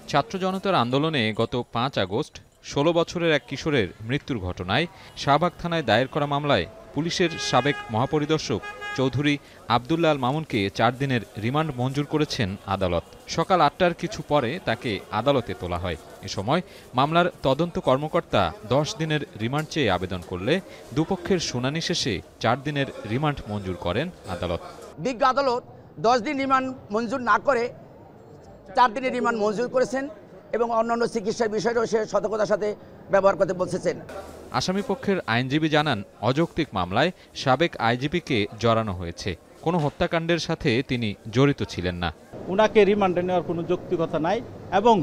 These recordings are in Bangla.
ছাত্র জনতার আন্দোলনে গত ৫ আগস্ট ১৬ বছরের এক কিশোরের মৃত্যুর ঘটনায় শাহবাগ থানায় দায়ের করা মামলায় পুলিশের সাবেক মহাপরিদর্শক চৌধুরী আবদুল্লাহ আল মামুনকে ৪ দিনের রিমান্ড মঞ্জুর করেছেন আদালত। সকাল ৮টার কিছু পরে তাকে আদালতে তোলা হয়। এ সময় মামলার তদন্ত কর্মকর্তা ১০ দিনের রিমান্ড চেয়ে আবেদন করলে দুপক্ষের শুনানি শেষে ৪ দিনের রিমান্ড মঞ্জুর করেন আদালত। বিজ্ঞ আদালত ১০ দিন রিমান্ড মঞ্জুর না করে ৪ দিনের রিমান্ড মঞ্জুর করেছেন এবং অন্যান্য চিকিৎসার বিষয়টাও সে সতর্কতার সাথে ব্যবহার করতে বলছেন। আসামি পক্ষের আইনজীবী জানান, অযৌক্তিক মামলায় সাবেক আইজিপিকে জড়ানো হয়েছে। কোনো হত্যাকাণ্ডের সাথে তিনি জড়িত ছিলেন না। উনাকে রিমান্ডে নেওয়ার কোনো যৌক্তিকতা নাই এবং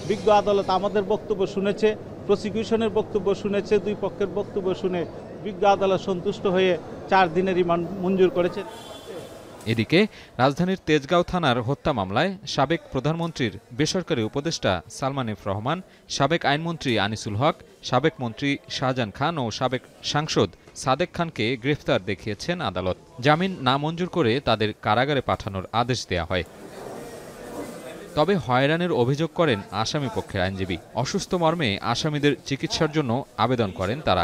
বিজ্ঞ আদালত আমাদের বক্তব্য শুনেছে, প্রসিকিউশনের বক্তব্য শুনেছে, দুই পক্ষের বক্তব্য শুনে বিজ্ঞ আদালত সন্তুষ্ট হয়ে ৪ দিনের রিমান্ড মঞ্জুর করেছে। এদিকে রাজধানীর তেজগাঁও থানার হত্যা মামলায় সাবেক প্রধানমন্ত্রীর বেসরকারি উপদেষ্টা সালমান এফ রহমান, সাবেক আইনমন্ত্রী আনিসুল হক, সাবেক মন্ত্রী শাহজাহান খান ও সাবেক সাংসদ সাদেক খানকে গ্রেফতার দেখিয়েছেন আদালত। জামিন না মঞ্জুর করে তাদের কারাগারে পাঠানোর আদেশ দেয়া হয়। তবে হয়রানির অভিযোগ করেন আসামি পক্ষের আইনজীবী। অসুস্থ মর্মে আসামিদের চিকিৎসার জন্য আবেদন করেন তারা।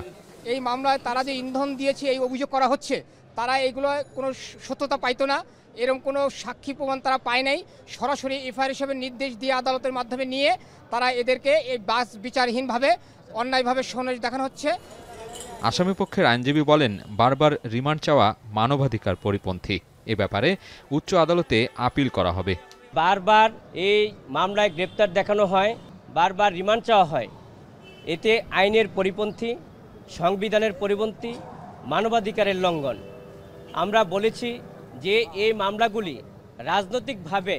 এই মামলায় তারা যে ইন্ধন দিয়েছে এই অভিযোগ করা হচ্ছে, তারা এগুলো কোনো সত্যতা পাইতো না, এরকম কোনো সাক্ষী প্রমাণ তারা পায় নাই। সরাসরি এফআইআর হিসেবে নির্দেশ দিয়ে আদালতের মাধ্যমে নিয়ে তারা এদেরকে এই বাস বিচারহীনভাবে অন্যায়ভাবে সন্দেশ দেখানো হচ্ছে। আসামি পক্ষের আইনজীবী বলেন, বারবার রিমান্ড চাওয়া মানবাধিকার পরিপন্থী। এ ব্যাপারে উচ্চ আদালতে আপিল করা হবে। বারবার এই মামলায় গ্রেপ্তার দেখানো হয়, বারবার রিমান্ড চাওয়া হয়, এতে আইনের পরিপন্থী, সংবিধানের পরিপন্থী, মানবাধিকারের লঙ্ঘন। আমরা বলেছি যে এই মামলাগুলি রাজনৈতিকভাবে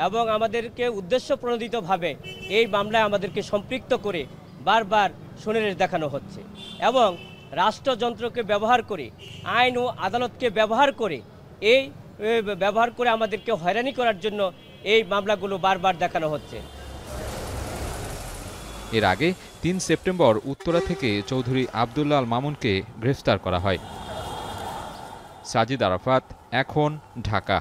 এবং আমাদেরকে উদ্দেশ্যপ্রণোদিতভাবে এই মামলায় আমাদেরকে সম্পৃক্ত করে বারবার সুনির্দেশ দেখানো হচ্ছে এবং রাষ্ট্রযন্ত্রকে ব্যবহার করে, আইন ও আদালতকে ব্যবহার করে আমাদেরকে হয়রানি করার জন্য এই মামলাগুলো বারবার দেখানো হচ্ছে। এর আগে ৩ সেপ্টেম্বর উত্তরা থেকে চৌধুরী আবদুল্লাহ আল মামুনকে গ্রেফতার করা হয়। সাজিদ আরাফাত, এখন, ঢাকা।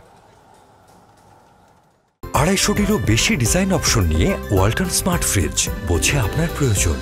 ২৫০টিরও বেশি ডিজাইন অপশন নিয়ে ওয়ালটন স্মার্ট ফ্রিজ, বোঝে আপনার প্রয়োজন।